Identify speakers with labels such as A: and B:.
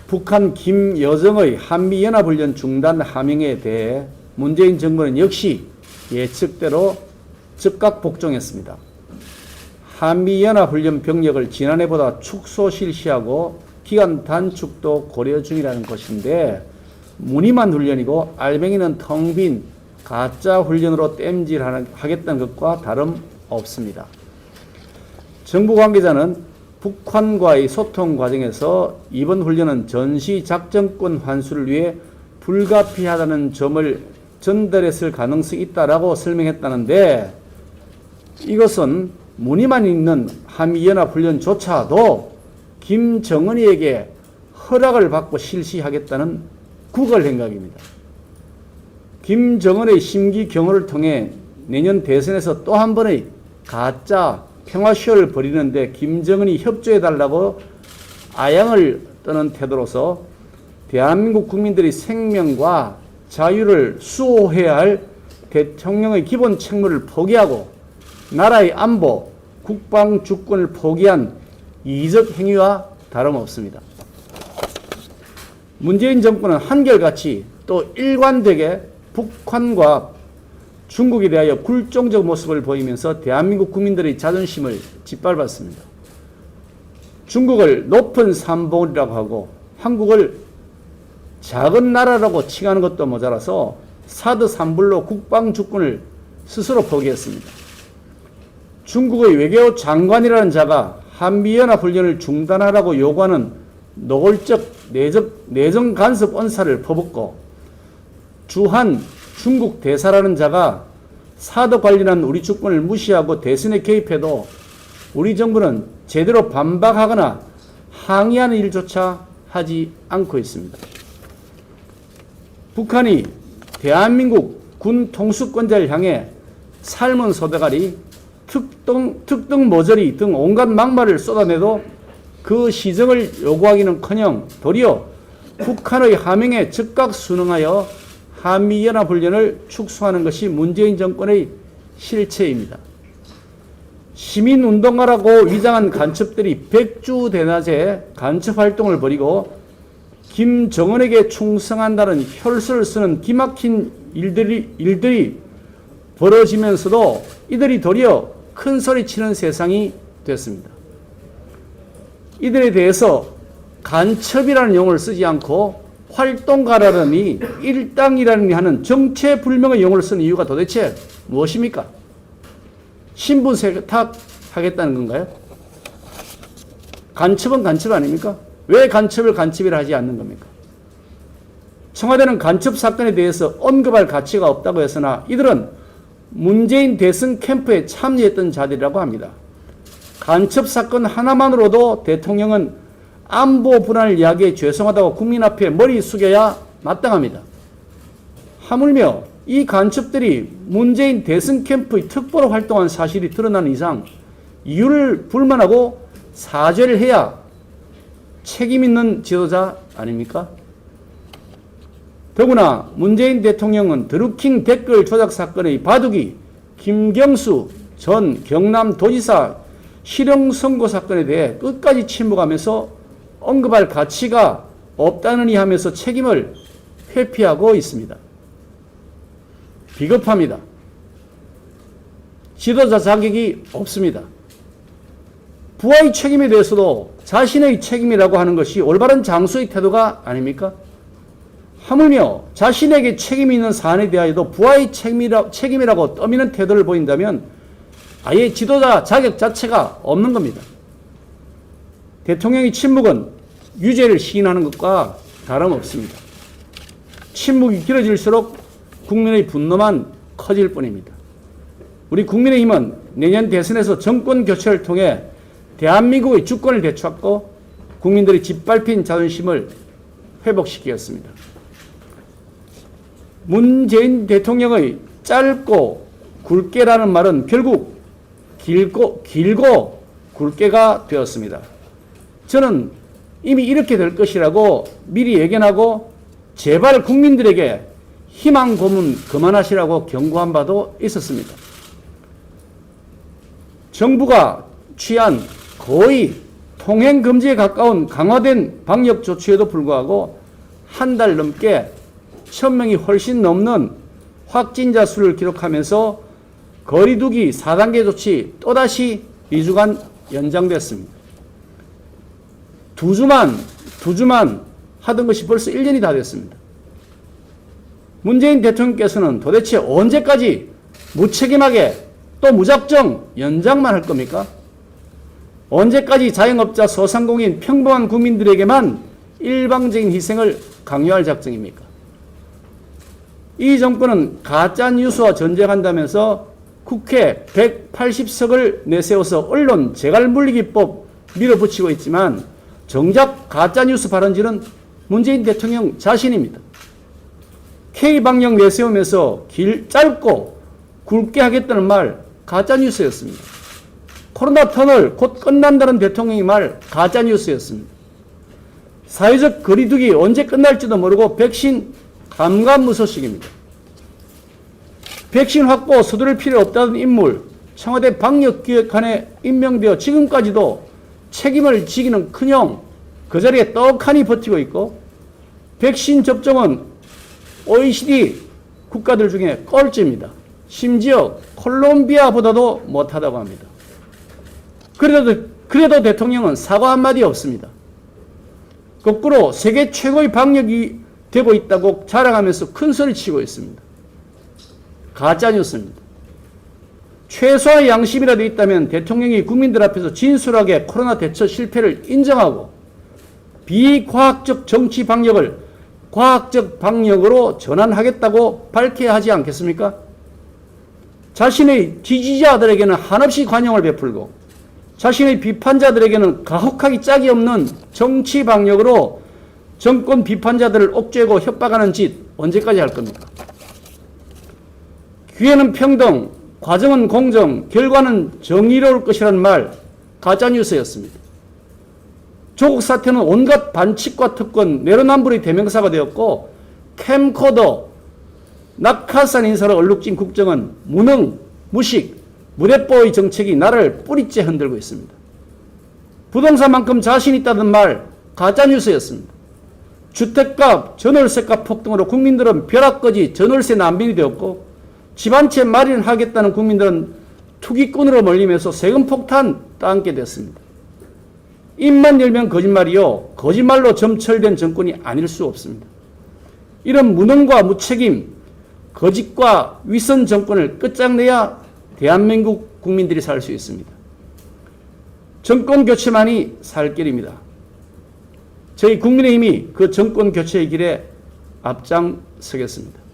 A: 북한 김여정의 한미연합훈련 중단 하명에 대해 문재인 정부는 역시 예측대로 즉각 복종했습니다. 한미연합훈련 병력을 지난해보다 축소 실시하고 기간 단축도 고려 중이라는 것인데 무늬만 훈련이고 알맹이는 텅 빈 가짜 훈련으로 땜질하겠다는 것과 다름없습니다. 정부 관계자는 북한과의 소통 과정에서 이번 훈련은 전시 작전권 환수를 위해 불가피하다는 점을 전달했을 가능성이 있다라고 설명했다는데 이것은 무늬만 있는 한미연합훈련조차도 김정은이에게 허락을 받고 실시하겠다는 구걸 행각입니다. 김정은의 심기 경호를 통해 내년 대선에서 또 한 번의 가짜 평화쇼를 벌이는데 김정은이 협조해달라고 아양을 떠는 태도로서 대한민국 국민들의 생명과 자유를 수호해야 할 대통령의 기본 책무를 포기하고 나라의 안보, 국방 주권을 포기한 이적 행위와 다름없습니다. 문재인 정권은 한결같이 또 일관되게 북한과 중국에 대하여 굴종적 모습을 보이면서 대한민국 국민들의 자존심을 짓밟았습니다. 중국을 높은 산봉우리라고 하고 한국을 작은 나라라고 칭하는 것도 모자라서 사드 산불로 국방 주권을 스스로 포기했습니다. 중국의 외교 장관이라는 자가 한미연합훈련을 중단하라고 요구하는 노골적 내정 간섭 언사를 퍼붓고 주한 중국 대사라는 자가 사드 관련한 우리 주권을 무시하고 대선에 개입해도 우리 정부는 제대로 반박하거나 항의하는 일조차 하지 않고 있습니다. 북한이 대한민국 군 통수권자를 향해 삶은 소대가리, 특등 모조리 등 온갖 막말을 쏟아내도 그 시정을 요구하기는커녕 도리어 북한의 하명에 즉각 순응하여 한미연합훈련을 축소하는 것이 문재인 정권의 실체입니다. 시민운동가라고 위장한 간첩들이 백주대낮에 간첩활동을 벌이고 김정은에게 충성한다는 혈서를 쓰는 기막힌 일들이 벌어지면서도 이들이 도리어 큰 소리치는 세상이 됐습니다. 이들에 대해서 간첩이라는 용어를 쓰지 않고 활동가라느니 일당이라느니 하는 정체불명의 용어를 쓰는 이유가 도대체 무엇입니까? 신분 세탁하겠다는 건가요? 간첩은 간첩 아닙니까? 왜 간첩을 간첩이라 하지 않는 겁니까? 청와대는 간첩 사건에 대해서 언급할 가치가 없다고 했으나 이들은 문재인 대선 캠프에 참여했던 자들이라고 합니다. 간첩 사건 하나만으로도 대통령은 안보 불안을 이야기해 죄송하다고 국민 앞에 머리 숙여야 마땅합니다. 하물며 이 간첩들이 문재인 대선 캠프의 특보로 활동한 사실이 드러나는 이상 이유를 불만하고 사죄를 해야 책임 있는 지도자 아닙니까? 더구나 문재인 대통령은 드루킹 댓글 조작 사건의 바둑이 김경수 전 경남도지사 실형 선고 사건에 대해 끝까지 침묵하면서 언급할 가치가 없다느니 하면서 책임을 회피하고 있습니다. 비겁합니다. 지도자 자격이 없습니다. 부하의 책임에 대해서도 자신의 책임이라고 하는 것이 올바른 장수의 태도가 아닙니까? 하물며 자신에게 책임이 있는 사안에 대하여도 부하의 책임이라고 떠미는 태도를 보인다면 아예 지도자 자격 자체가 없는 겁니다. 대통령의 침묵은 유죄를 시인하는 것과 다름없습니다. 침묵이 길어질수록 국민의 분노만 커질 뿐입니다. 우리 국민의힘은 내년 대선에서 정권 교체를 통해 대한민국의 주권을 되찾고 국민들의 짓밟힌 자존심을 회복시키겠습니다. 문재인 대통령의 짧고 굵게라는 말은 결국 길고 굵게가 되었습니다. 저는 이미 이렇게 될 것이라고 미리 예견하고 제발 국민들에게 희망 고문 그만하시라고 경고한 바도 있었습니다. 정부가 취한 거의 통행 금지에 가까운 강화된 방역 조치에도 불구하고 한 달 넘게 1000명이 훨씬 넘는 확진자 수를 기록하면서 거리두기 4단계 조치 또다시 2주간 연장됐습니다. 두 주만 하던 것이 벌써 1년이 다 됐습니다. 문재인 대통령께서는 도대체 언제까지 무책임하게 또 무작정 연장만 할 겁니까? 언제까지 자영업자, 소상공인, 평범한 국민들에게만 일방적인 희생을 강요할 작정입니까? 이 정권은 가짜뉴스와 전쟁한다면서 국회 180석을 내세워서 언론 재갈물리기법 밀어붙이고 있지만 정작 가짜뉴스 발언지는 문재인 대통령 자신입니다. K방역 내세우면서 짧고 굵게 하겠다는 말 가짜뉴스였습니다. 코로나 터널 곧 끝난다는 대통령의 말 가짜뉴스였습니다. 사회적 거리두기 언제 끝날지도 모르고 백신 감감무소식입니다. 백신 확보 서두를 필요 없다는 인물 청와대 방역기획관에 임명되어 지금까지도 책임을 지기는 커녕 그 자리에 떡하니 버티고 있고 백신 접종은 OECD 국가들 중에 꼴찌입니다. 심지어 콜롬비아보다도 못하다고 합니다. 그래도 대통령은 사과 한마디 없습니다. 거꾸로 세계 최고의 방역이 되고 있다고 자랑하면서 큰소리 치고 있습니다. 가짜뉴스입니다. 최소한의 양심이라도 있다면 대통령이 국민들 앞에서 진솔하게 코로나 대처 실패를 인정하고 비과학적 정치 방역을 과학적 방역으로 전환하겠다고 밝혀야 하지 않겠습니까? 자신의 지지자들에게는 한없이 관용을 베풀고 자신의 비판자들에게는 가혹하기 짝이 없는 정치 방역으로 정권 비판자들을 옥죄고 협박하는 짓 언제까지 할 겁니까? 기회는 평등, 과정은 공정, 결과는 정의로울 것이라는 말 가짜뉴스였습니다. 조국 사태는 온갖 반칙과 특권, 내로남불의 대명사가 되었고 캠코더, 낙하산 인사로 얼룩진 국정은 무능, 무식, 무대뽀의 정책이 나라를 뿌리째 흔들고 있습니다. 부동산만큼 자신 있다는 말 가짜뉴스였습니다. 주택값, 전월세값 폭등으로 국민들은 벼락거지 전월세 난민이 되었고 집 한 채 마련하겠다는 국민들은 투기꾼으로 몰리면서 세금 폭탄 따앉게 됐습니다. 입만 열면 거짓말이요. 거짓말로 점철된 정권이 아닐 수 없습니다. 이런 무능과 무책임, 거짓과 위선 정권을 끝장내야 대한민국 국민들이 살 수 있습니다. 정권 교체만이 살 길입니다. 저희 국민의힘이 그 정권 교체의 길에 앞장서겠습니다.